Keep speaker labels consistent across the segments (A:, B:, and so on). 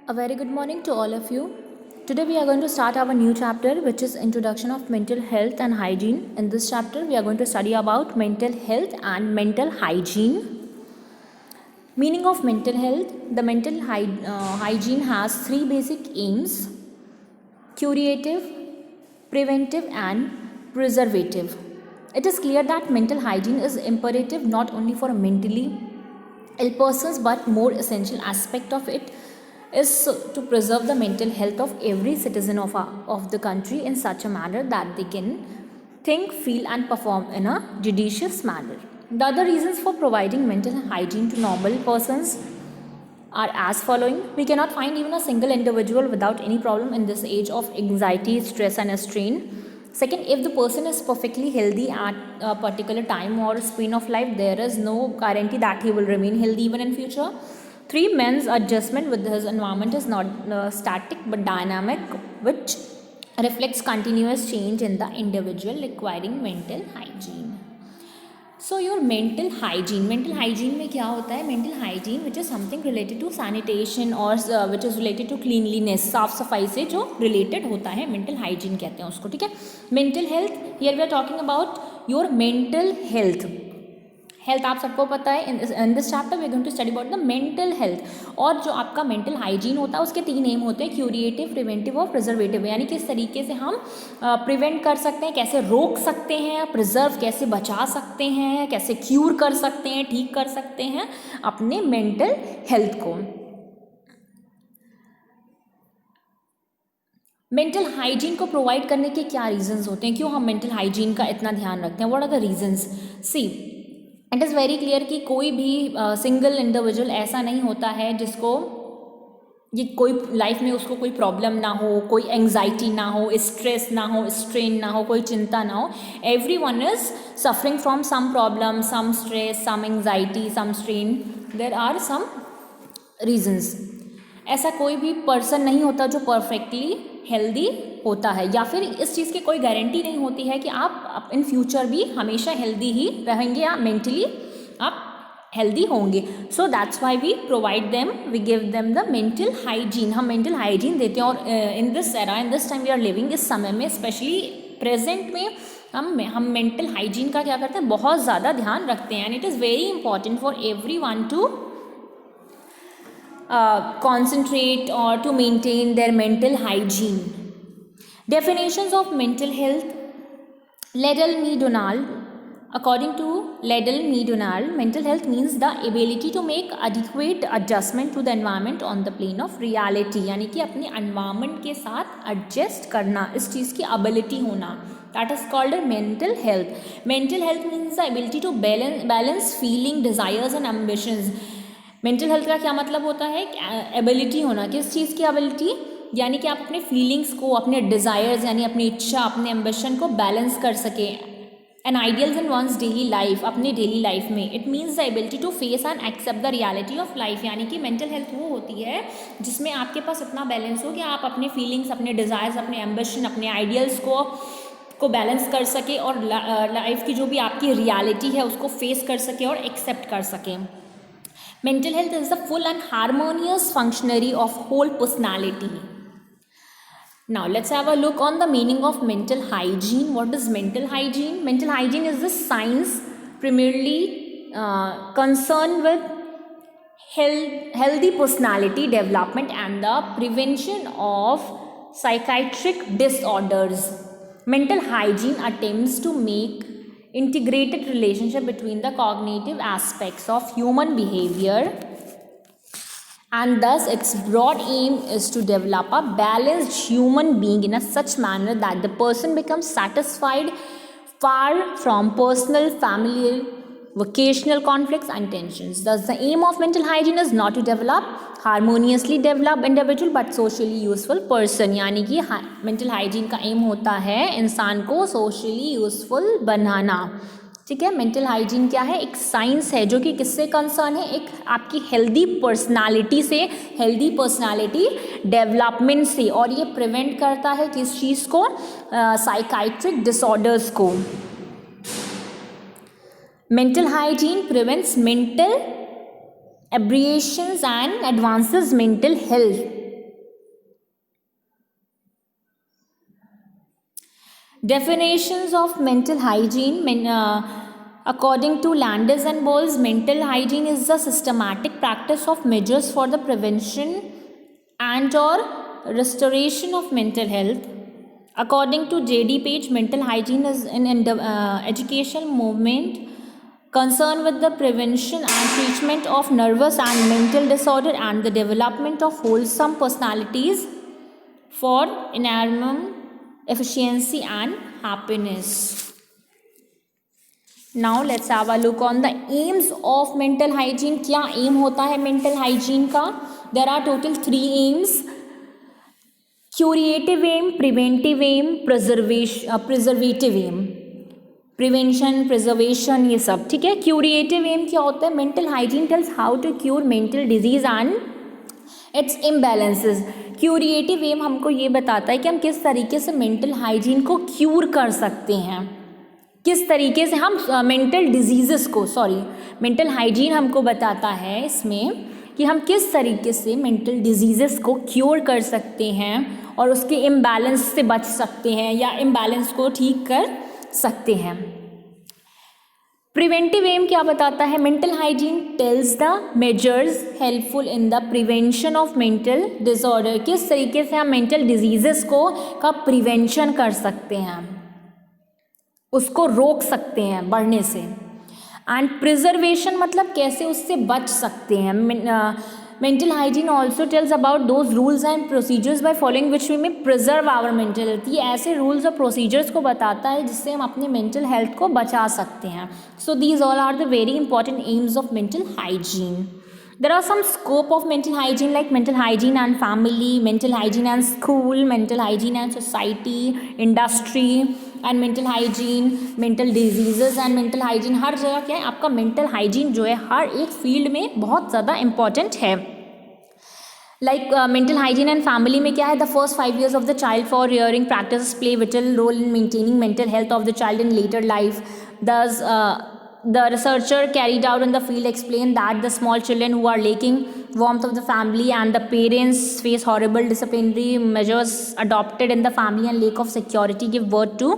A: A very good morning to all of you. Today we are going to start our new chapter, which is Introduction of Mental Health and Hygiene. In this chapter we are going to study about mental health and mental hygiene. Meaning of mental health. The mental hygiene has three basic aims: curative, preventive and preservative. It is clear that mental hygiene is imperative not only for mentally ill persons, but more essential aspect of it is to preserve the mental health of every citizen of the country in such a manner that they can think, feel and perform in a judicious manner. The other reasons for providing mental hygiene to normal persons are as following. We cannot find even a single individual without any problem in this age of anxiety, stress and strain. Second, if the person is perfectly healthy at a particular time or span of life, there is no guarantee that he will remain healthy even in future. 3, man's adjustment with his environment is not static but dynamic, which reflects continuous change in the individual, requiring mental hygiene. So your mental hygiene में क्या होता है? Mental hygiene which is something related to sanitation or which is related to cleanliness, साफ सफाई से जो related होता है mental hygiene कहते हैं उसको, ठीक है. Mental health, here we are talking about your mental health. Health आप सबको पता है. In this chapter we are going to study about the mental health. और जो आपका मेंटल हाइजीन होता है उसके 3 एम होते हैं: क्यूरिएटिव, प्रिवेंटिव और प्रिजर्वेटिव. यानी किस तरीके से हम प्रिवेंट कर सकते हैं, कैसे रोक सकते हैं, प्रिजर्व कैसे बचा सकते हैं, कैसे क्यूर कर सकते हैं, ठीक कर सकते हैं अपने मेंटल हेल्थ को. मेंटल हाइजीन को प्रोवाइड करने के क्या रीजंस होते हैं, क्यों हम मेंटल हाइजीन का इतना ध्यान रखते हैं? What are the reasons? See, it is very clear कि कोई भी सिंगल इंडिविजुअल ऐसा नहीं होता है जिसको ये कोई लाइफ में उसको कोई प्रॉब्लम ना हो, कोई एंग्जाइटी ना हो, स्ट्रेस ना हो, स्ट्रेन ना हो, कोई चिंता ना हो. Everyone is suffering from some problem, some stress, some anxiety, some strain. There are some reasons. ऐसा कोई भी पर्सन नहीं होता जो परफेक्टली हेल्दी होता है, या फिर इस चीज़ की कोई गारंटी नहीं होती है कि आप इन फ्यूचर भी हमेशा हेल्दी ही रहेंगे या मेंटली आप हेल्दी होंगे. So that's why we provide them, we give them the mental hygiene. हम मेंटल हाइजीन देते हैं. और in this era, in this time we are living, इस समय में स्पेशली प्रेजेंट में हम मेंटल हाइजीन का क्या करते हैं, बहुत ज़्यादा ध्यान रखते हैं. And it is very important for every one two concentrate or to maintain their mental hygiene. Definitions of mental health. Liddell-Macdonald. According to Liddell-Macdonald, mental health means the ability to make adequate adjustment to the environment on the plane of reality. यानी कि अपने environment के साथ adjust करना, इस चीज़ की ability होना, that is called a mental health. Mental health means the ability to balance feeling, desires and ambitions. Mental health का क्या मतलब होता है? एबिलिटी होना. किस चीज़ की एबिलिटी? यानी कि आप अपने फीलिंग्स को, अपने डिज़ायर्स यानी अपनी इच्छा, अपने एम्बिशन को बैलेंस कर सकें. And ideals in one's daily life, अपने डेली लाइफ में. It means the ability to face and accept the reality of life. यानी कि मेंटल हेल्थ वो होती है जिसमें आपके पास इतना बैलेंस हो कि आप अपने फीलिंग्स, अपने डिज़ायर्स, अपने एम्बिशन, अपने आइडियल्स को बैलेंस कर सके और लाइफ की जो भी आपकी रियलिटी है उसको फेस कर सके और एक्सेप्ट कर सकें. Mental health is the full and harmonious functionary of whole personality. Now let's have a look on the meaning of mental hygiene. What is mental hygiene? Mental hygiene is the science primarily concerned with healthy personality development and the prevention of psychiatric disorders. Mental hygiene attempts to make integrated relationship between the cognitive aspects of human behavior, and thus its broad aim is to develop a balanced human being in a such manner that the person becomes satisfied, far from personal, familial, vocational conflicts and tensions. Thus the aim of mental hygiene is not to develop harmoniously develop individual but socially useful person. यानी कि mental hygiene का M होता है इंसान को socially useful बनाना. ठीक है. Mental hygiene क्या है? एक साइंस है जो कि किससे कंसर्न है? एक आपकी हेल्दी पर्सनालिटी से, हेल्दी पर्सनालिटी डेवलपमेंट से. और ये प्रिवेंट करता है किस चीज़ को? साइकाइट्रिक डिसऑर्डर्स को. Mental hygiene prevents mental aberrations and advances mental health. Definitions of mental hygiene. According to Landis and Bowles, mental hygiene is the systematic practice of measures for the prevention and or restoration of mental health. According to J.D. Page, mental hygiene is an educational movement concerned with the prevention and treatment of nervous and mental disorder and the development of wholesome personalities for environment, efficiency and happiness. Now let's have a look on the aims of mental hygiene. क्या aim होता है mental hygiene का? There are total 3 aims. Curative aim, preventive aim, preservative aim. Prevention, preservation, ये सब ठीक है. Curative aim क्या होता है? Mental hygiene tells how to cure mental disease and its imbalances. Curative aim हमको ये बताता है कि हम किस तरीके से मेंटल हाइजीन को क्यूर कर सकते हैं, किस तरीके से हम मेंटल डिजीज़ेस को, मेंटल हाइजीन हमको बताता है इसमें कि हम किस तरीके से मेंटल डिजीज़ेस को क्योर कर सकते हैं और उसके इम्बैलेंस से बच सकते हैं या इम्बैलेंस को ठीक कर सकते हैं. प्रिवेंटिव एम क्या बताता है? Mental hygiene tells the measures helpful in the prevention of mental disorder. किस तरीके से हम मेंटल डिजीजेस को का प्रिवेंशन कर सकते हैं, उसको रोक सकते हैं बढ़ने से. एंड प्रिजर्वेशन मतलब कैसे उससे बच सकते हैं. Mental hygiene also tells about those rules and procedures by following which we may preserve our mental health. ये ऐसे रूल्स और प्रोसीजर्स को बताता है जिससे हम अपनी मेंटल हेल्थ को बचा सकते हैं. So these all are the very important aims of mental hygiene. There are some scope of mental hygiene like mental hygiene and family, mental hygiene and school, mental hygiene and society, industry and mental hygiene, mental diseases and mental hygiene. हर जगह क्या है आपका mental hygiene जो है हर एक field में बहुत ज़्यादा important है. Like mental hygiene and family में क्या है? The first 5 years of the child for rearing practices play vital role in maintaining mental health of the child in later life. Thus the researcher carried out in the field explained that the small children who are lacking warmth of the family and the parents face horrible disciplinary measures adopted in the family and lack of security give birth to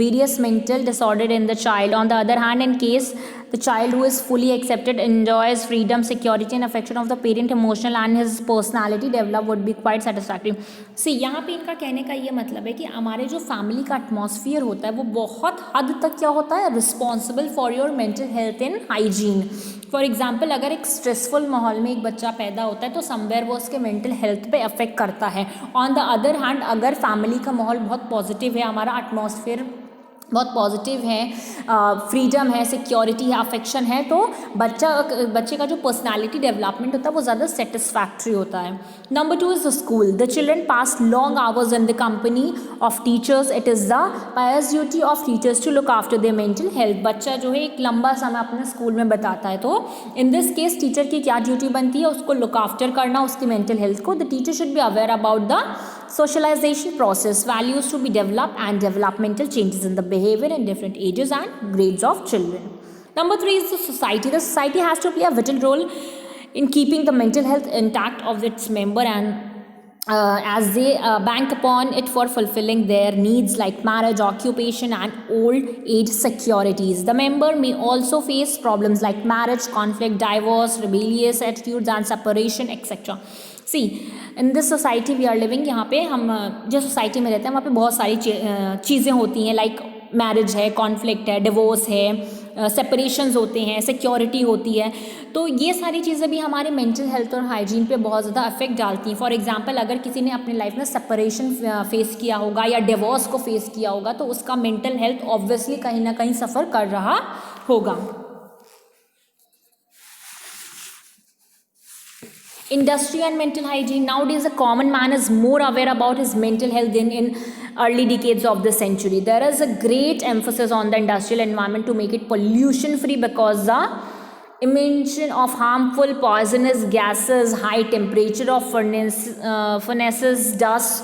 A: various mental disorder in the child. On the other hand, in case the child who is fully accepted enjoys freedom, security and affection of the parent, emotional and his personality develop would be quite satisfactory. See, यहाँ पे इनका कहने का ये मतलब है कि हमारे जो फैमिली का एटमॉस्फियर होता है वो बहुत हद तक क्या होता है responsible for your mental health and hygiene. For example अगर एक स्ट्रेसफुल माहौल में एक बच्चा पैदा होता है तो समवेयर वो उसके मेंटल हेल्थ पे अफेक्ट करता है. ऑन द अदर हैंड अगर फैमिली का माहौल बहुत पॉजिटिव है, हमारा एटमॉस्फेयर बहुत पॉजिटिव है, फ्रीडम है, सिक्योरिटी है, अफेक्शन है, तो बच्चे का जो पर्सनालिटी डेवलपमेंट होता है वो ज़्यादा सेटिस्फैक्ट्री होता है. Number 2 is the school. The children pass long hours in the company of teachers. It is the pious duty of teachers to look after their mental health. बच्चा जो है एक लंबा समय अपने स्कूल में बताता है, तो इन दिस केस टीचर की क्या ड्यूटी बनती है? उसको लुक आफ्टर करना उसकी मेंटल हेल्थ को. The teacher should be aware about the socialization process, values to be developed and developmental changes in the behavior in different ages and grades of children. Number 3 is the society. The society has to play a vital role in keeping the mental health intact of its member and as they bank upon it for fulfilling their needs like marriage, occupation and old age securities. The member may also face problems like marriage, conflict, divorce, rebellious attitudes and separation, etc. See in this society we are living. यहाँ पे हम जिस society में रहते हैं वहाँ पे बहुत सारी चीज़ें होती हैं लाइक मैरिज है, कॉन्फ्लिक्ट है, डिवोर्स है, सेपरेशंस होते हैं, सिक्योरिटी होती है. तो ये सारी चीज़ें भी हमारे मेंटल हेल्थ और हाइजीन पे बहुत ज़्यादा इफेक्ट डालती हैं. फॉर एग्जांपल अगर किसी ने अपनी लाइफ में सेपरेशन फेस किया होगा या डिवोर्स को फेस किया होगा तो उसका मेंटल हेल्थ ऑब्वियसली कहीं ना कहीं सफ़र कर रहा होगा. Industry and mental hygiene. Nowadays, a common man is more aware about his mental health than in early decades of the century. There is a great emphasis on the industrial environment to make it pollution free because the emission of harmful poisonous gases, high temperature of furnaces, dust,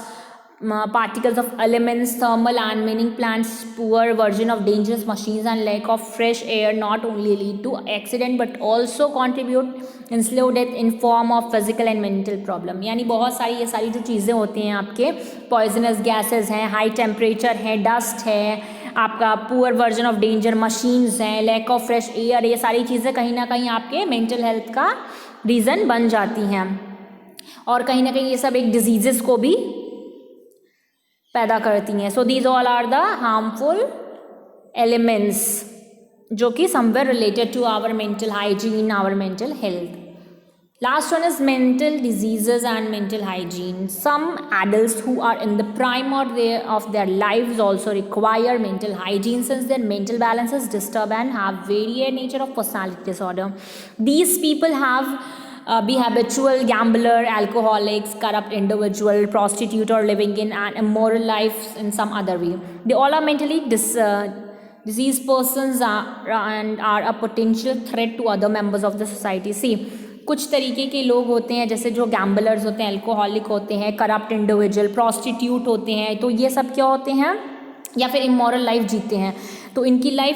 A: particles of elements, thermal and mining plants, poor version of dangerous machines and lack of fresh air not only lead to accident but also contribute in slow death in form of physical and mental problem. यानी बहुत सारी ये सारी जो चीज़ें होती हैं आपके पॉइजनस गैसेस हैं, हाई टेम्परेचर है, डस्ट है, आपका poor version of danger machines हैं, लैक ऑफ फ्रेश एयर, ये सारी चीज़ें कहीं ना कहीं आपके मेंटल हेल्थ का रीज़न बन जाती हैं और कहीं ना कहीं ये सब एक डिजीज़ेस को भी पैदा करती हैं. So these all are the harmful elements जो कि somewhere related to our mental hygiene, our mental health. Last one is mental diseases and mental hygiene. Some adults who are in the prime of their lives also require mental hygiene since their mental balance is disturbed and have varied nature of personality disorder. These people have be habitual gambler, alcoholics, corrupt individual, prostitute or living in an immoral life in some other way. They all are mentally diseased persons and are a potential threat to other members of the society. See, कुछ तरीके के लोग होते हैं जैसे जो gamblers होते हैं, अल्कोहलिक होते हैं, करप्ट इंडिविजुअल, प्रॉस्टिट्यूट होते हैं, तो ये सब क्या होते हैं या फिर इमोरल लाइफ जीते हैं. तो इनकी life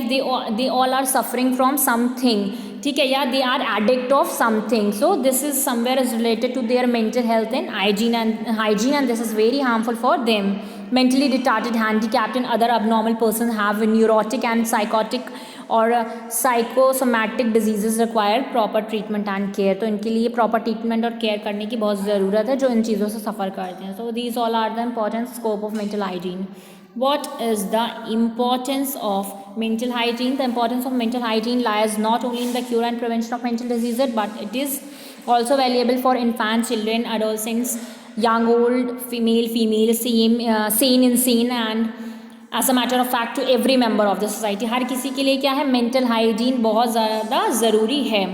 A: they all are suffering from something, ठीक है, या they are addict of something. So this is somewhere is related to their mental health and hygiene and this is very harmful for them. Mentally retarded, handicapped and other abnormal persons have neurotic and psychotic और psychosomatic disease require proper treatment and care. तो इनके लिए proper treatment और care करने की बहुत ज़रूरत है जो इन चीज़ों से सफ़र करते हैं. So these all are the important scope of mental hygiene. What is the importance of mental hygiene? The importance of mental hygiene lies not only in the cure and prevention of mental diseases, but it is also valuable for infants, children, adolescents, young, old, female, sane, insane, and as a matter of fact to every member of the society. हर किसी के लिए क्या है, mental hygiene बहुत ज़्यादा ज़रूरी है.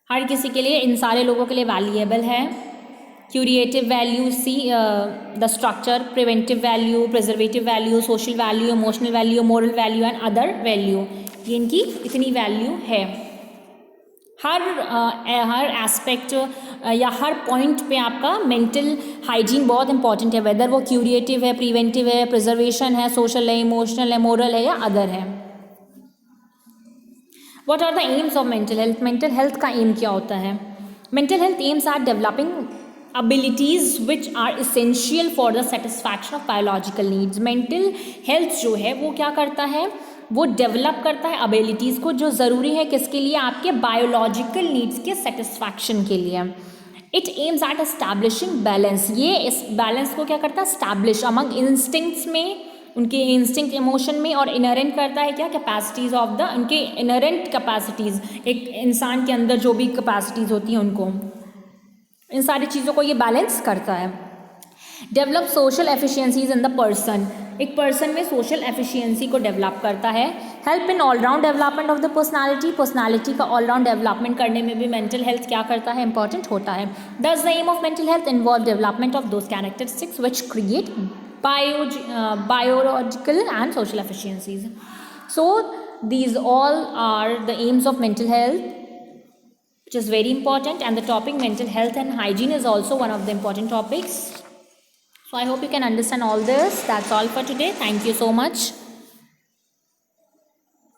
A: हर किसी के लिए, इन सारे लोगों के लिए वैल्यूएबल है. Curative value, see the structure, preventive value, preservative value, social value, emotional value, moral value and other value. ये इनकी इतनी वैल्यू है. हर एस्पेक्ट या हर पॉइंट पे आपका मेंटल हाइजीन बहुत इंपॉर्टेंट है, वेदर वो क्यूरिएटिव है, प्रिवेंटिव है, प्रिजर्वेशन है, सोशल है, इमोशनल है, मोरल है या अदर है. What are the aims of mental health? Mental health का एम क्या होता है? Mental health aims are developing abilities which are essential for the satisfaction of biological needs. Mental health जो है वो क्या करता है, वो डेवलप करता है एबिलिटीज़ को जो ज़रूरी है किसके लिए, आपके बायोलॉजिकल नीड्स के सेटिस्फैक्शन के लिए. It aims at establishing balance. ये इस बैलेंस को क्या करता है, एस्टैब्लिश अमंग इंस्टिंक्ट्स में, उनके इंस्टिंक्ट इमोशन में, और इनहेरेंट करता है क्या, कैपेसिटीज़ ऑफ द, उनके इनहेरेंट कैपेसिटीज़, एक इंसान के अंदर जो भी कैपेसिटीज़ होती हैं उनको, इन सारी चीज़ों को ये बैलेंस करता है. Develop social efficiencies in the person. एक पर्सन में सोशल एफिशिएंसी को डेवलप करता है. Help in all round development of the personality. Personality का ऑलराउंड डेवलपमेंट करने में भी मेंटल हेल्थ क्या करता है, इंपॉर्टेंट होता है. Thus the aim of mental health involve development of those characteristics which create biological and social efficiencies. So these all are the aims of mental health, which is very important, and the topic mental health and hygiene is also one of the important topics. So I hope you can understand all this. That's all for today. Thank you so much.